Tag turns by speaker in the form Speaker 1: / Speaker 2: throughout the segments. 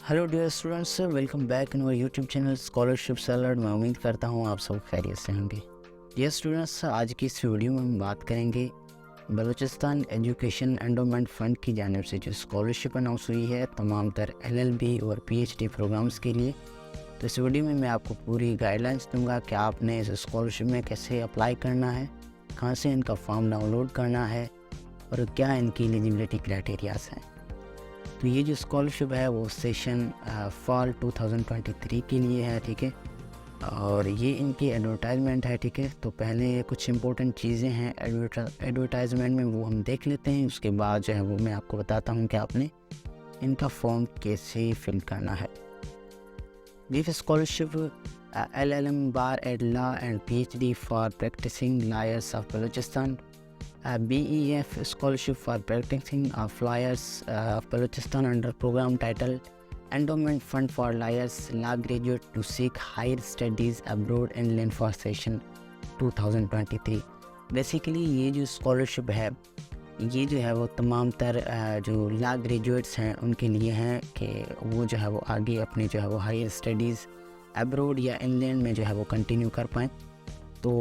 Speaker 1: Hello dear students, welcome back in our YouTube channel scholarship salad. मैं उम्मीद करता हूँ आप सब खैरियत से होंगे। डियर स्टूडेंट्स, आज की इस वीडियो में हम बात करेंगे बलूचिस्तान एजुकेशन एंडोमेंट फ़ंड की जानिब से जो स्कॉलरशिप अनाउंस हुई है तमाम तर LLB और PhD प्रोग्राम्स के लिए। तो इस वीडियो में मैं आपको पूरी गाइडलाइंस दूंगा कि आपने इस स्कॉलरशिप में कैसे अप्लाई करना है, कहाँ से इनका फॉर्म डाउनलोड करना है और क्या इनकी एलिजिबिलिटी क्राइटेरियाज हैं। तो ये जो स्कॉलरशिप है वो सेशन फॉल 2023 के लिए है, ठीक है। और ये इनकी एडवर्टाइजमेंट है, ठीक है। तो पहले कुछ इंपॉर्टेंट चीज़ें हैं एडवर्टाइजमेंट में, वो हम देख लेते हैं। उसके बाद जो है वो मैं आपको बताता हूँ कि आपने इनका फॉर्म कैसे फिल करना है। This scholarship LLM bar at law and PhD for practising lawyers of Balochistan, BEF scholarship for practicing of lawyers of Balochistan under program title Endowment Fund for Lawyers Law Graduate to Seek Higher Studies Abroad Inland for Session 2023। Basically ये जो scholarship है ये जो है वो तमाम तर जो लॉ ग्रेजुएट्स हैं उनके लिए हैं कि वो जो है वो आगे अपनी जो है वो हायर स्टडीज़ अब्रोड या इनलैंड में जो है वो कंटिन्यू कर पाएँ। तो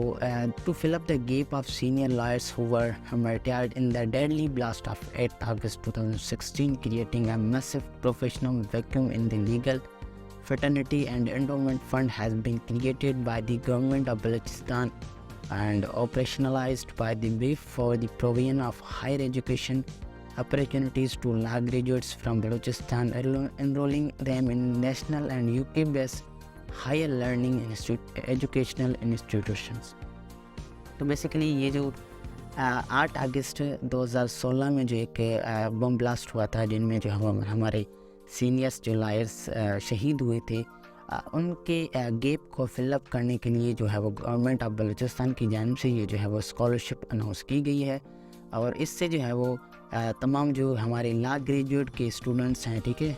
Speaker 1: to fill up the gap of senior lawyers who were martyred in the deadly blast of 8 August 2016, creating a massive professional vacuum in the legal fraternity, and endowment fund has been created by the government of Balochistan and operationalized by the BIF for the provision of higher education opportunities to law graduates from Balochistan, enrolling them in national and UK-based higher learning educational institutions. तो basically ये जो 8 अगस्त 2016 में जो एक bomb blast हुआ था जिनमें जो हमारे सीनियर्स जो लायर्स शहीद हुए थे, उनके गैप को फिलअप करने के लिए जो है वो गवर्नमेंट ऑफ बलूचिस्तान की जानिब से ये जो है वो स्कॉलरशिप अनाउंस की गई है। और इससे जो है वो तमाम जो हमारे लॉ ग्रेजुएट के स्टूडेंट्स हैं, ठीक है,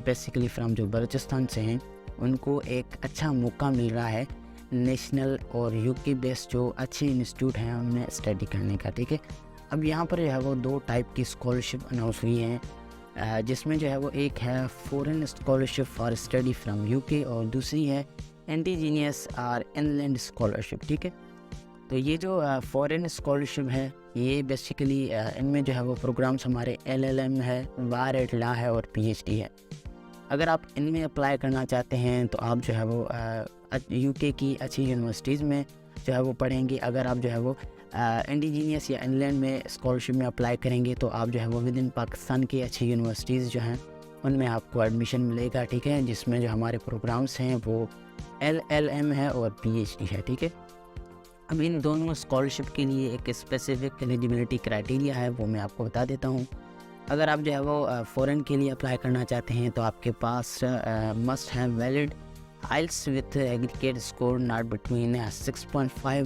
Speaker 1: बेसिकली फ्राम जो बलूचिस्तान से हैं, उनको एक अच्छा मौका मिल रहा है नेशनल और UK बेस्ड जो अच्छे इंस्टीट्यूट हैं उनमें स्टडी करने का, ठीक है। अब यहाँ पर जो है वो 2 टाइप की स्कॉलरशिप अनाउंस हुई हैं, जिसमें जो है वो एक है foreign scholarship for study from UK और दूसरी है इंडिजीनियस और इनलैंड स्कॉलरशिप, ठीक है। तो ये जो फॉरेन स्कॉलरशिप है ये बेसिकली इनमें जो है वो प्रोग्राम्स हमारे LLM है, बार एट लॉ है और PhD है। अगर आप इनमें अप्लाई करना चाहते हैं तो आप जो है वो UK की अच्छी यूनिवर्सिटीज़ में जो है वो पढ़ेंगे। अगर आप जो है वो इंडिजीनियस या इनलैंड में स्कॉलरशिप में अप्लाई करेंगे तो आप जो है वो विद इन पाकिस्तान की अच्छी यूनिवर्सिटीज़ जो हैं उनमें आपको एडमिशन मिलेगा, ठीक है, जिसमें जो हमारे प्रोग्राम्स हैं वो LLM है और PhD है, ठीक है। अब इन दोनों स्कॉलरशिप के लिए एक स्पेसिफिक एलिजिबिलिटी क्राइटेरिया है, वो मैं आपको बता देता हूँ। अगर आप जो है वो फ़ॉरेन के लिए अप्लाई करना चाहते हैं तो आपके पास must have valid IELTS with aggregate score not between 6.5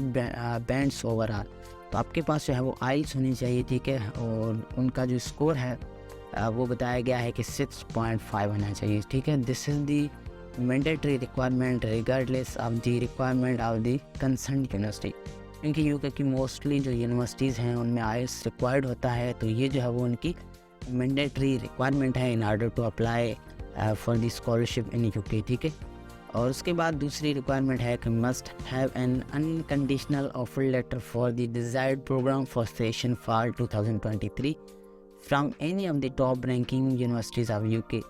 Speaker 1: bands overall. तो आपके पास जो है वो आइल्स होनी चाहिए, ठीक है, और उनका जो स्कोर है वो बताया गया है कि 6.5 होना चाहिए, ठीक है। This is the mandatory requirement regardless of the requirement of the concern university. क्योंकि UK की मोस्टली जो यूनिवर्सिटीज़ हैं उनमें आइल्स रिक्वायर्ड होता है, तो ये जो है वो उनकी मैंडेटरी रिक्वायरमेंट है in order to apply for the scholarship in UK, ठीक है। और उसके बाद दूसरी रिक्वायरमेंट है कि must have an unconditional offer letter for the desired programme for session fall 2023 from any of the top ranking universities of UK।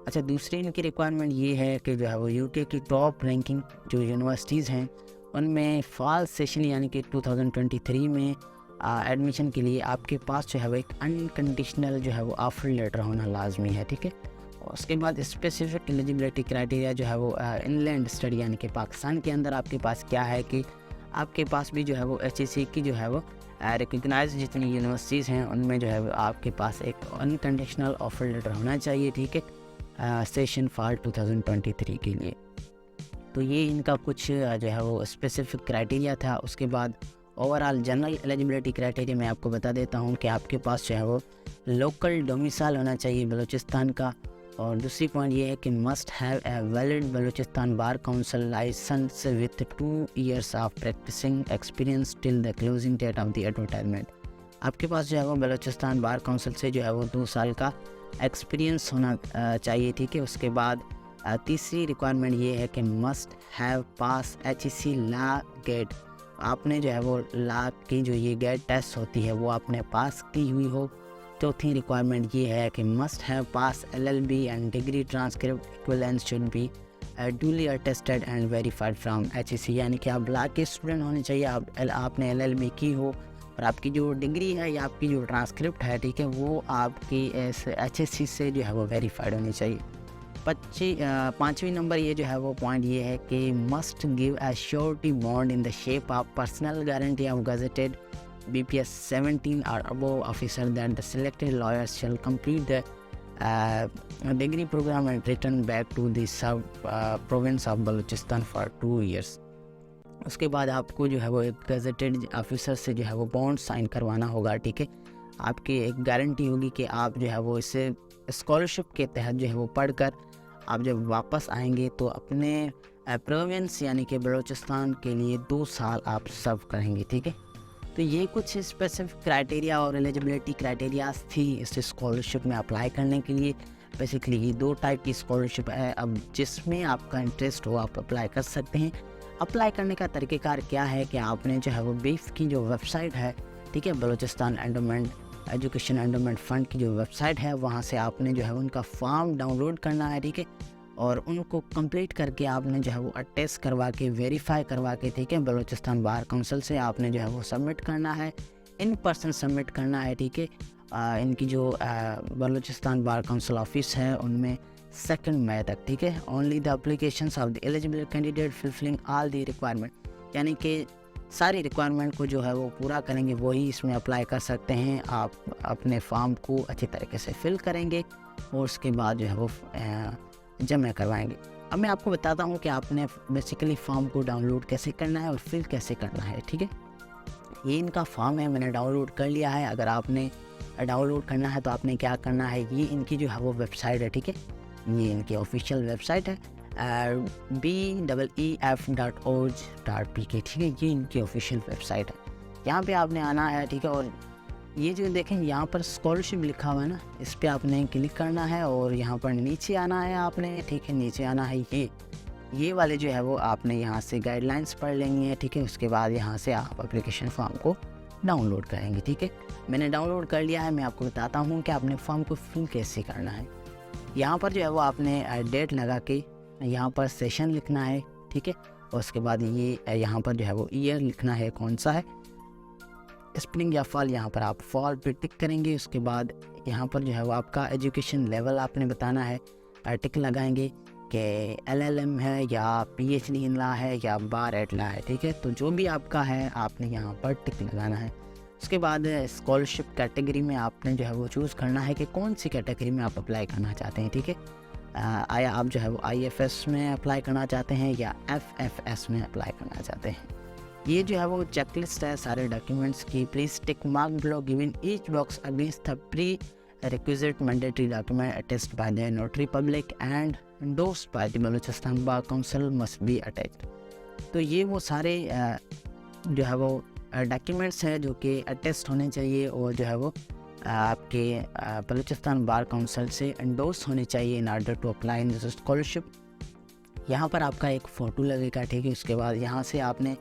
Speaker 1: अच्छा, दूसरी इनकी रिक्वायरमेंट ये है कि जो है वो UK की टॉप रैंकिंग जो यूनिवर्सिटीज़ हैं उनमें फॉल सेशन यानी कि 2023 में एडमिशन के लिए आपके पास जो है वो एक अनकंडीशनल जो है वो ऑफर लेटर होना लाजमी है, ठीक है। और उसके बाद स्पेसिफिक एलिजिबिलिटी क्राइटेरिया जो है वो इनलैंड स्टडी यानी कि पाकिस्तान के अंदर आपके पास क्या है कि आपके पास भी जो है वो HEC की जो है वो रिकग्नाइज जितनी यूनिवर्सिटीज़ हैं उनमें जो है वो आपके पास एक अनकंडीशनल ऑफर लेटर होना चाहिए, ठीक है, सेशन फॉल 2023 के लिए। तो ये इनका कुछ जो है वो स्पेसिफिक क्राइटेरिया था। उसके बाद ओवरऑल जनरल एलिजिबिलिटी क्राइटेरिया मैं आपको बता देता हूँ कि आपके पास जो है वो लोकल डोमिसाइल होना चाहिए बलूचिस्तान का। और दूसरी पॉइंट ये है कि must have a valid Balochistan bar council licence with 2 years of practising experience till the closing date of the advertisement. आपके पास जो है वो बलूचिस्तान बार काउंसिल से जो है वो 2 साल का एक्सपीरियंस होना चाहिए, ठीक है। उसके बाद तीसरी रिक्वायरमेंट ये है कि must have pass HEC law GAT, आपने जो है वो ला की जो ये गेट टेस्ट होती है वो आपने पास की हुई हो। चौथी रिक्वायरमेंट ये है कि must have pass LLB and degree transcript equivalence should be duly attested and verified from HEC, यानी कि आप ला के स्टूडेंट होने चाहिए, आपने LLB की हो और आपकी जो डिग्री है या आपकी जो ट्रांसक्रिप्ट है, ठीक है, वो आपकी HEC से जो है वो वेरीफाइड होनी चाहिए। पाँचवीं नंबर ये जो है वो पॉइंट ये है कि must give a surety bond in the shape of personal guarantee of gazetted BPS 17 or above officer that the selected lawyers shall complete the degree program and return back to the province of Balochistan for 2 years। उसके बाद आपको जो है वो एक gazetted officer से जो है वो बॉन्ड साइन करवाना होगा, ठीक है। आपकी एक गारंटी होगी कि आप जो है वो इसे स्कॉलरशिप के तहत जो है वो पढ़कर आप जब वापस आएंगे तो अपने प्रोविंस यानी कि बलूचिस्तान के लिए 2 साल आप सर्व करेंगे, ठीक है। तो ये कुछ स्पेसिफिक क्राइटेरिया और एलिजिबिलिटी क्राइटेरियाज थी इस स्कॉलरशिप में अप्लाई करने के लिए। बेसिकली ये 2 टाइप की स्कॉलरशिप है, अब जिसमें आपका इंटरेस्ट हो आप अप्लाई कर सकते हैं। अप्लाई करने का तरीक़ेकार क्या है कि आपने जो है वो बीफ की जो वेबसाइट है, ठीक है, Balochistan endowment education endowment fund की जो वेबसाइट है वहाँ से आपने जो है उनका फॉर्म डाउनलोड करना है, ठीक है, और उनको कंप्लीट करके आपने जो है वो अटेस्ट करवा के वेरीफाई करवा के, ठीक है, बलूचिस्तान बार काउंसिल से आपने जो है वो सबमिट करना है, इन पर्सन सबमिट करना है, ठीक है। इनकी जो बलूचिस्तान बार काउंसिल ऑफिस है उनमें 2 मई तक, ठीक है। Only the applications of the eligible candidate fulfilling all the requirement, यानी कि सारी रिक्वायरमेंट को जो है वो पूरा करेंगे वही इसमें अप्लाई कर सकते हैं। आप अपने फॉर्म को अच्छी तरीके से फिल करेंगे और उसके बाद जो है वो जमा करवाएंगे। अब मैं आपको बताता हूँ कि आपने बेसिकली फॉर्म को डाउनलोड कैसे करना है और फिल कैसे करना है, ठीक है। ये इनका फॉर्म है, मैंने डाउनलोड कर लिया है। अगर आपने डाउनलोड करना है तो आपने क्या करना है, ये इनकी जो है वो वेबसाइट है, ठीक है, ये इनकी ऑफिशियल वेबसाइट है beef.org.pk, ठीक है, ये इनकी ऑफिशियल वेबसाइट है। यहाँ पे आपने आना है, ठीक है, और ये जो देखें यहाँ पर स्कॉलरशिप लिखा हुआ है ना, इस पर आपने क्लिक करना है और यहाँ पर नीचे आना है आपने, ठीक है, नीचे आना है। ये वाले जो है वो आपने यहाँ से गाइडलाइंस पढ़ लेंगे, ठीक है। उसके बाद यहाँ से आप एप्लीकेशन फॉर्म को डाउनलोड करेंगे, ठीक है। मैंने डाउनलोड कर लिया है, मैं आपको बताता हूँ कि आपने फॉर्म को फिल कैसे करना है। यहाँ पर जो है वो आपने डेट लगा के यहाँ पर सेशन लिखना है, ठीक है, और उसके बाद ये यहाँ पर जो है वो ईयर लिखना है कौन सा है, स्प्रिंग या फॉल, यहाँ पर आप फॉल पे टिक करेंगे। उसके बाद यहाँ पर जो है वो आपका एजुकेशन लेवल आपने बताना है, टिक लगाएंगे कि LLM है या PhD इन लॉ है या बार एट लॉ है, ठीक है। तो जो भी आपका है आपने यहाँ पर टिक लगाना है। उसके बाद स्कॉलरशिप कैटेगरी में आपने जो है वो चूज़ करना है कि कौन सी कैटेगरी में आप अप्लाई करना चाहते हैं, ठीक है। आया आप जो है वो IFS में अप्लाई करना चाहते हैं या FFS में अप्लाई करना चाहते हैं। ये जो है वो चेकलिस्ट है सारे डॉक्यूमेंट्स की। Please tick mark below given each box against the pre requisite mandatory document attested by the notary public and endorsed by the Balochistan bar council must be attached. तो ये वो सारे जो है वो डॉक्यूमेंट्स हैं जो कि अटेस्ट होने चाहिए और जो है वो आपके बलूचिस्तान बार काउंसिल से एंडोर्स होने चाहिए in order to apply in this scholarship. यहाँ पर आपका एक फ़ोटो लगेगा, ठीक है। उसके बाद यहाँ से आपने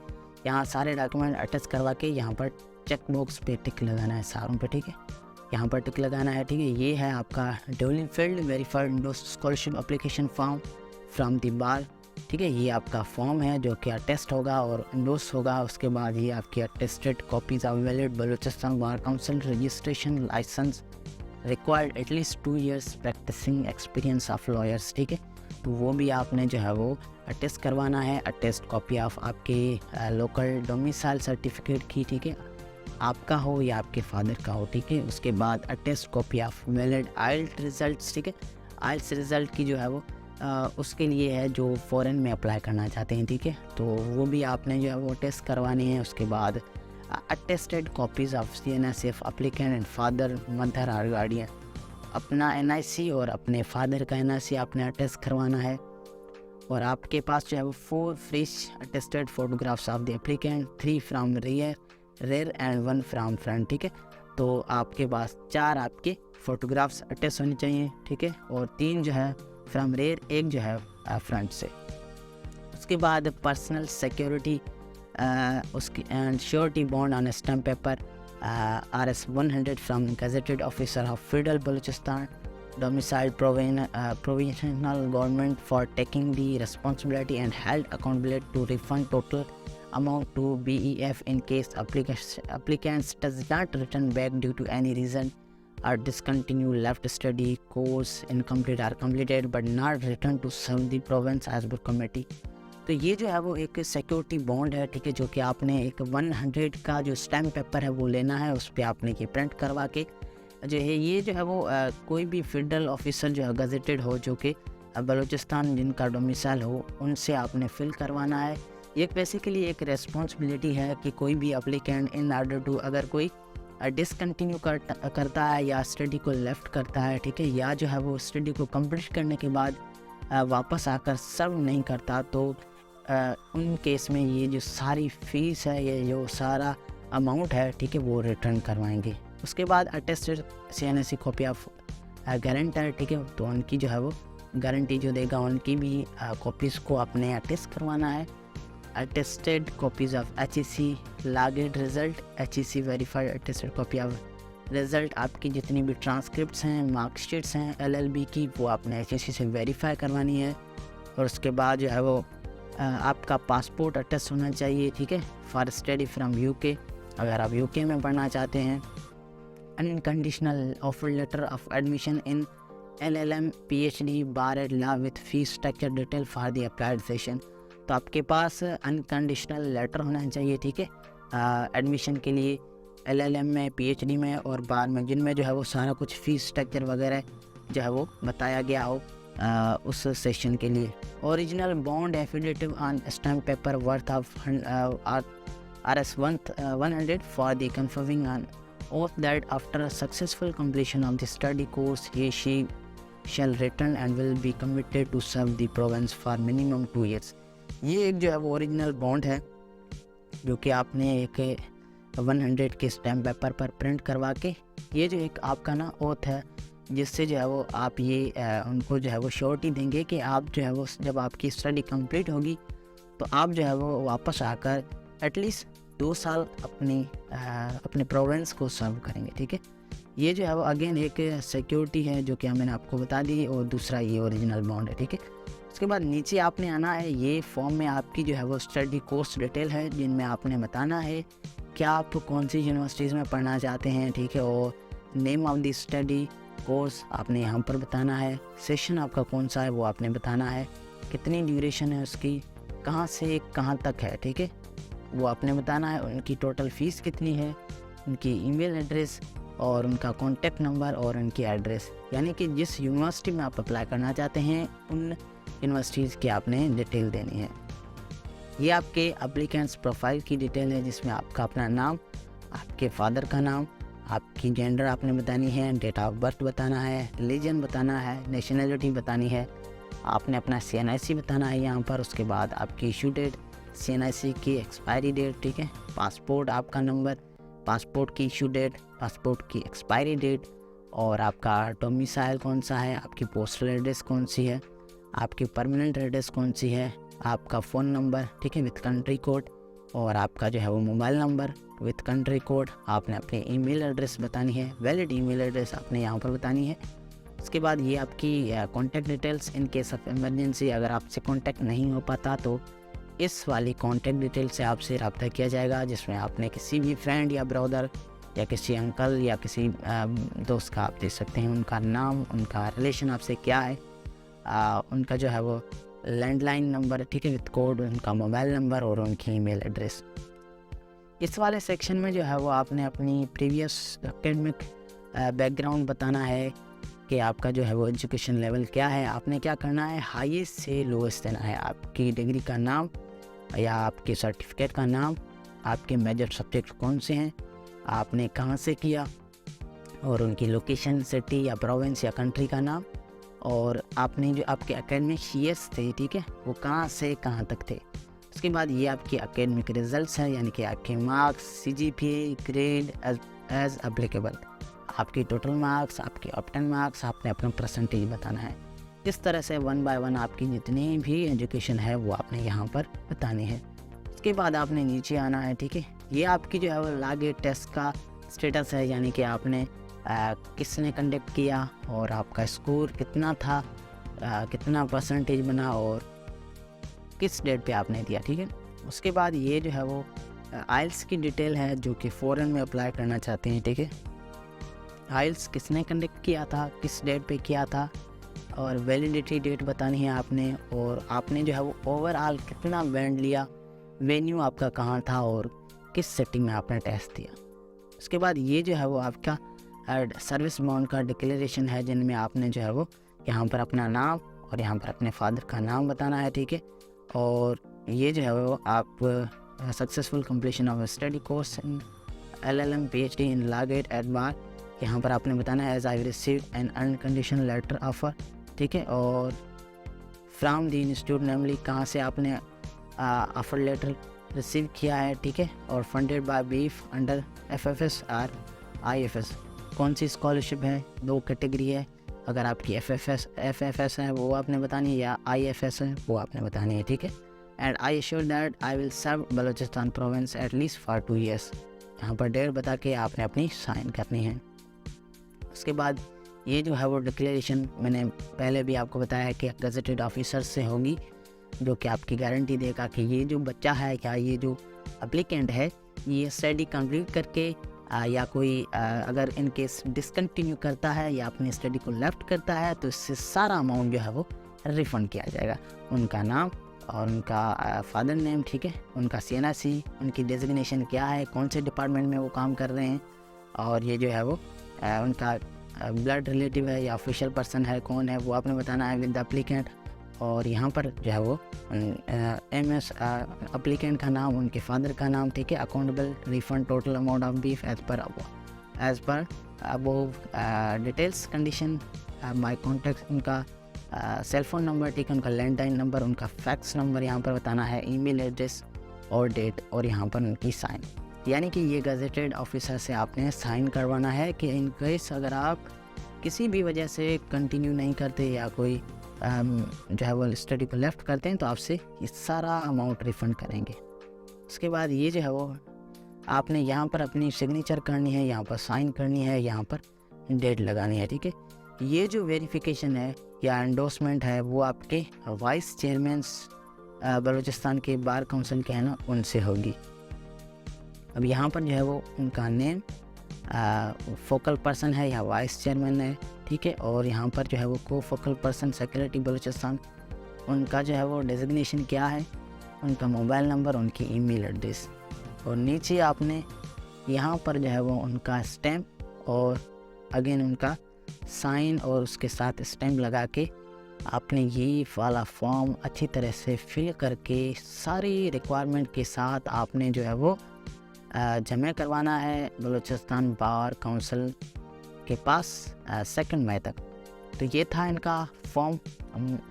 Speaker 1: यहाँ सारे डॉक्यूमेंट अटैच करवा के यहाँ पर चेक बॉक्स पे टिक लगाना है सारों पे, ठीक है, यहाँ पर टिक लगाना है, ठीक है। ये है आपका duly field verified endorsed scholarship application form from the bar, ठीक है। ये आपका फॉर्म है जो कि अटेस्ट होगा और एंडोर्स होगा। उसके बाद ये आपकी attested copies of valid Balochistan bar council registration licence required at least 2 years practising experience of lawyers, ठीक है। तो वो भी आपने जो है वो अटेस्ट करवाना है। अटेस्ट कॉपी ऑफ आपके लोकल डोमिसाइल सर्टिफिकेट की, ठीक है, आपका हो या आपके फादर का हो, ठीक है। उसके बाद attest copy of valid IELTS results, ठीक है। आइल्ट्स रिज़ल्ट की जो है वो उसके लिए है जो फ़ॉरेन में अप्लाई करना चाहते हैं, ठीक है। तो वो भी आपने जो है वो टेस्ट करवानी है। उसके बाद attested copies of CNSF applicant and father mother और गार्डियन, अपना NIC और अपने फादर का NIC आपने अटेस्ट करवाना है। और आपके पास जो है वो 4 fresh attested photographs of the applicant, 3 from rear and 1 from front, ठीक है। तो आपके पास 4 आपके फ़ोटोग्राफ्स अटैच होने चाहिए, ठीक है, और 3 जो है फ्रॉम रेयर, 1 जो है फ्रंट से। उसके बाद पर्सनल सिक्योरिटी उसकी and surety bond on stamp paper RS-100 from gazetted officer of federal Balochistan domiciled provisional government for taking the responsibility and held accountable to refund total amount to BEF in case applicants does not return back due to any reason or discontinue left study course incomplete or completed but not return to serve the province as per committee। तो ये जो है वो एक security bond है, ठीक है, जो कि आपने एक 100 का जो स्टैम्प पेपर है वो लेना है, उस पर आपने ये प्रिंट करवा के जो है ये जो है वो कोई भी फेडरल ऑफिसर जो है गजेटेड हो, जो कि बलूचिस्तान जिनका डोमिसाइल हो, उनसे आपने फिल करवाना है। ये बेसिकली एक रेस्पॉन्सिबिलिटी है कि कोई भी अप्लीकेंट इन ऑर्डर टू अगर कोई डिसकंटिन्यू करता है या स्टडी को लेफ़्ट करता है, ठीक है, या जो है वो स्टडी को कंप्लीट करने के बाद वापस आकर सर्व नहीं करता, तो उन केस में ये जो सारी फ़ीस है, ये जो सारा अमाउंट है, ठीक है, वो रिटर्न करवाएंगे। उसके बाद attested CNSE copy of guarantor, ठीक है, तो उनकी जो है वो गारंटी जो देगा उनकी भी कॉपीज़ को आपने अटेस्ट करवाना है। Attested copies of HEC logged result, HEC verified attested copy of result, आपकी जितनी भी ट्रांसक्रिप्ट्स हैं, मार्कशीट्स हैं LLB की, वो आपने HEC से वेरीफाई करवानी है। और उसके बाद जो है वो आपका पासपोर्ट अटेस्ट होना चाहिए, ठीक है, फॉर स्टडी फ्रॉम UK, अगर आप UK में पढ़ना चाहते हैं। Unconditional offer letter of admission in LLM PhD bar at law with fees structure detail for the applied session. तो आपके पास अनकंडीशनल लेटर होना चाहिए, ठीक है, एडमिशन के लिए LLM में, PhD में और बार में, जिनमें जो है वो सारा कुछ फ़ीस स्ट्रक्चर वगैरह जो है वो बताया गया हो उस सेशन के लिए। Original bond affidavit on stamp paper worth of RS-100 for the confirming on oath that after a successful completion of the study course she shall return and will be committed to serve the province for minimum 2 years। ये एक जो है वो original bond है जो कि आपने एक 100 के स्टैम्प पेपर पर प्रिंट करवा के, ये जो एक आपका ना ओथ है, जिससे जो है वो आप ये उनको जो है वो श्योरिटी देंगे कि आप जो है वो जब आपकी स्टडी कंप्लीट होगी तो आप जो है वो वापस आकर एटलीस्ट 2 साल अपने प्रोविंस को सर्व करेंगे, ठीक है। ये जो है वो अगेन एक सिक्योरिटी है जो कि मैंने आपको बता दी, और दूसरा ये ओरिजिनल बॉन्ड है, ठीक है। उसके बाद नीचे आपने आना है, ये फॉर्म में आपकी जो है वो स्टडी कोर्स डिटेल है, जिनमें आपने बताना है क्या आप कौन सी यूनिवर्सिटीज़ में पढ़ना चाहते हैं, ठीक है, और name of the study course आपने यहाँ पर बताना है, सेशन आपका कौन सा है वो आपने बताना है, कितनी ड्यूरेशन है उसकी, कहाँ से कहाँ तक है, ठीक है, वो आपने बताना है, उनकी टोटल फ़ीस कितनी है, उनकी ईमेल एड्रेस और उनका कॉन्टैक्ट नंबर और उनकी एड्रेस, यानी कि जिस यूनिवर्सिटी में आप अप्लाई करना चाहते हैं उन यूनिवर्सिटीज़ की आपने डिटेल देनी है। ये आपके एप्लीकेंट्स प्रोफाइल की डिटेल है, जिसमें आपका अपना नाम, आपके फादर का नाम, आपकी जेंडर आपने बतानी है, डेट ऑफ बर्थ बताना है, रिलीजन बताना है, नेशनलिटी बतानी है, आपने अपना CNIC बताना है यहाँ पर। उसके बाद आपकी इशू डेट, CNIC की एक्सपायरी डेट, ठीक है, पासपोर्ट आपका नंबर, पासपोर्ट की इशू डेट, पासपोर्ट की एक्सपायरी डेट, और आपका डोमिसाइल कौन सा है, आपकी पोस्टल एड्रेस कौन सी है, आपकी परमानेंट एड्रेस कौन सी है, आपका फ़ोन नंबर, ठीक है, विथ कंट्री कोड, और आपका जो है वो mobile number with country code. आपने अपनी ईमेल एड्रेस बतानी है, वैलिड ईमेल एड्रेस आपने यहाँ पर बतानी है। उसके बाद ये आपकी contact details in case of emergency, अगर आपसे कॉन्टैक्ट नहीं हो पाता तो इस वाली कॉन्टैक्ट डिटेल से आपसे रब्ता किया जाएगा, जिसमें आपने किसी भी फ्रेंड या ब्रदर या किसी अंकल या किसी दोस्त का आप दे सकते हैं, उनका नाम, उनका रिलेशन आपसे क्या है, उनका जो है वो लैंडलाइन नंबर, ठीक है, विथ कोड, उनका मोबाइल नंबर और उनकी ईमेल एड्रेस। इस वाले सेक्शन में जो है वो आपने अपनी प्रीवियस एकेडमिक बैकग्राउंड बताना है कि आपका जो है वो एजुकेशन लेवल क्या है। आपने क्या करना है, हाईएस्ट से लोएस्ट देना है, आपकी डिग्री का नाम या आपके सर्टिफिकेट का नाम, आपके मेजर सब्जेक्ट कौन से हैं, आपने कहाँ से किया, और उनकी लोकेशन, सिटी या प्रोविंस या कंट्री का नाम, और आपने जो आपके एकेडमिक ईयर्स थे, ठीक है, वो कहाँ से कहाँ तक थे। उसके बाद ये आपके एकेडमिक रिजल्ट्स हैं, यानी कि आपके marks, CGPA, grade, as applicable. आपकी टोटल मार्क्स, आपके ऑप्टेन मार्क्स, आपने अपना परसेंटेज बताना है। इस तरह से 1 बाय 1 आपकी जितनी भी एजुकेशन है वो आपने यहाँ पर बतानी है। उसके बाद आपने नीचे आना है, ठीक है। ये आपकी जो है वो लागे टेस्ट का स्टेटस है, यानी कि आपने किसने कंडक्ट किया और आपका स्कोर कितना था, कितना परसेंटेज बना और किस डेट पे आपने दिया, ठीक है। उसके बाद ये जो है वो आइल्स की डिटेल है जो कि फ़ॉरेन में अप्लाई करना चाहते हैं, ठीक है। आइल्स किसने कंडक्ट किया था, किस डेट पे किया था और वैलिडिटी डेट बतानी है आपने, और आपने जो है वो ओवरऑल कितना बैंड लिया, वेन्यू आपका कहाँ था और किस सेटिंग में आपने टेस्ट दिया। उसके बाद ये जो है वो आपका सर्विस बाउंड का डिक्लेरेशन है, जिनमें आपने जो है वो यहाँ पर अपना नाम और यहाँ पर अपने फादर का नाम बताना है, ठीक है। और ये जो है वो आप successful completion of study course in LLM PhD in law get at bar, यहाँ पर आपने बताना है as I received an unconditional letter offer, ठीक है। और फ्राम द इंस्टीट्यूट, नेमली कहाँ से आपने ऑफर लेटर रिसीव किया है, ठीक है। और funded by beef under FFS और IFS। कौन सी स्कॉलरशिप है, 2 कैटेगरी है। अगर आपकी FFS है वो आपने बतानी है, या IFS है वो आपने बतानी है, ठीक है। And I assure that I will serve Balochistan province at least for 2 years। यहाँ पर डेट बता के आपने अपनी साइन करनी है। उसके बाद ये जो है वो डिक्लेरेशन मैंने पहले भी आपको बताया कि गजेटेड ऑफिसर से होगी, जो कि आपकी गारंटी देगा कि ये जो बच्चा है या ये जो एप्लीकेंट है ये स्टडी कंप्लीट करके या कोई अगर इन केस डिसकंटिन्यू करता है या अपनी स्टडी को लेफ्ट करता है तो इससे सारा अमाउंट जो है वो रिफ़ंड किया जाएगा। उनका नाम और उनका फादर नेम, ठीक है, उनका CNRC, उनकी डेजिग्नेशन क्या है, कौन से डिपार्टमेंट में वो काम कर रहे हैं, और ये जो है वो उनका ब्लड रिलेटिव है या ऑफिशियल पर्सन है, कौन है वो आपने बताना है विद द एप्लीकेंट। और यहाँ पर जो है वो MS एप्लीकेंट का नाम, उनके फादर का नाम, ठीक है। Accountable refund total amount of BEF as per above details condition, my contact, उनका सेल फ़ोन नंबर, ठीक है, उनका लैंडलाइन नंबर, उनका फैक्स नंबर यहाँ पर बताना है, ईमेल एड्रेस और डेट, और यहाँ पर उनकी साइन। यानी कि ये गजेटेड ऑफिसर से आपने साइन करवाना है कि इन केस अगर आप किसी भी वजह से कंटिन्यू नहीं करते या कोई जो है वो स्टडी को लेफ़्ट करते हैं तो आपसे ये सारा अमाउंट रिफ़ंड करेंगे। उसके बाद ये जो है वो आपने यहाँ पर अपनी सिग्नेचर करनी है, यहाँ पर साइन करनी है, यहाँ पर डेट लगानी है, ठीक है। ये जो वेरिफिकेशन है या एंडोर्समेंट है वो आपके वाइस चेयरमैन बलूचिस्तान के बार काउंसिल के हैं ना, उनसे होगी। अब यहाँ पर जो है वो उनका नेम फोकल पर्सन है या वाइस चेयरमैन है, ठीक है। और यहाँ पर जो है वो को फोकल पर्सन सेक्रेटरी बलूचिस्तान, उनका जो है वो डेजिग्नेशन क्या है, उनका मोबाइल नंबर, उनकी ईमेल एड्रेस, और नीचे आपने यहाँ पर जो है वो उनका स्टैम्प और अगेन उनका साइन और उसके साथ स्टैम्प लगा के आपने ये वाला फॉर्म अच्छी तरह से फिल करके सारी रिक्वायरमेंट के साथ आपने जो है वो जमा करवाना है बलूचिस्तान बार काउंसिल के पास 2 मई तक। तो ये था इनका form,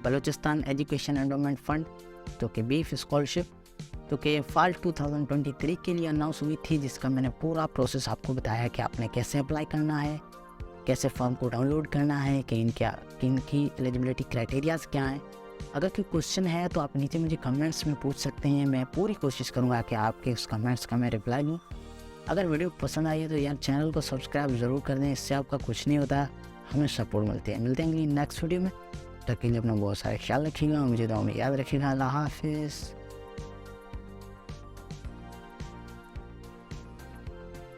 Speaker 1: Balochistan education endowment fund, तो कि बीफ स्कॉलरशिप, तो कि फॉल 2023 के लिए अनाउंस हुई थी, जिसका मैंने पूरा प्रोसेस आपको बताया कि आपने कैसे अप्लाई करना है, कैसे फॉर्म को डाउनलोड करना है, कि इनकी एलिजिबिलिटी क्राइटेरियाज़ क्या हैं। अगर कोई क्वेश्चन है तो आप नीचे मुझे कमेंट्स में पूछ सकते हैं, मैं पूरी कोशिश करूँगा कि आपके उस कमेंट्स का मैं रिप्लाई दूँ। अगर वीडियो पसंद आई है तो यार चैनल को सब्सक्राइब ज़रूर कर दें, इससे आपका कुछ नहीं होता, हमें सपोर्ट मिलते हैं नेक्स्ट वीडियो में। तब के लिए अपना बहुत सारा ख्याल रखिएगा, मुझे दुआ में याद रखिएगा। अल्लाह हाफिज़।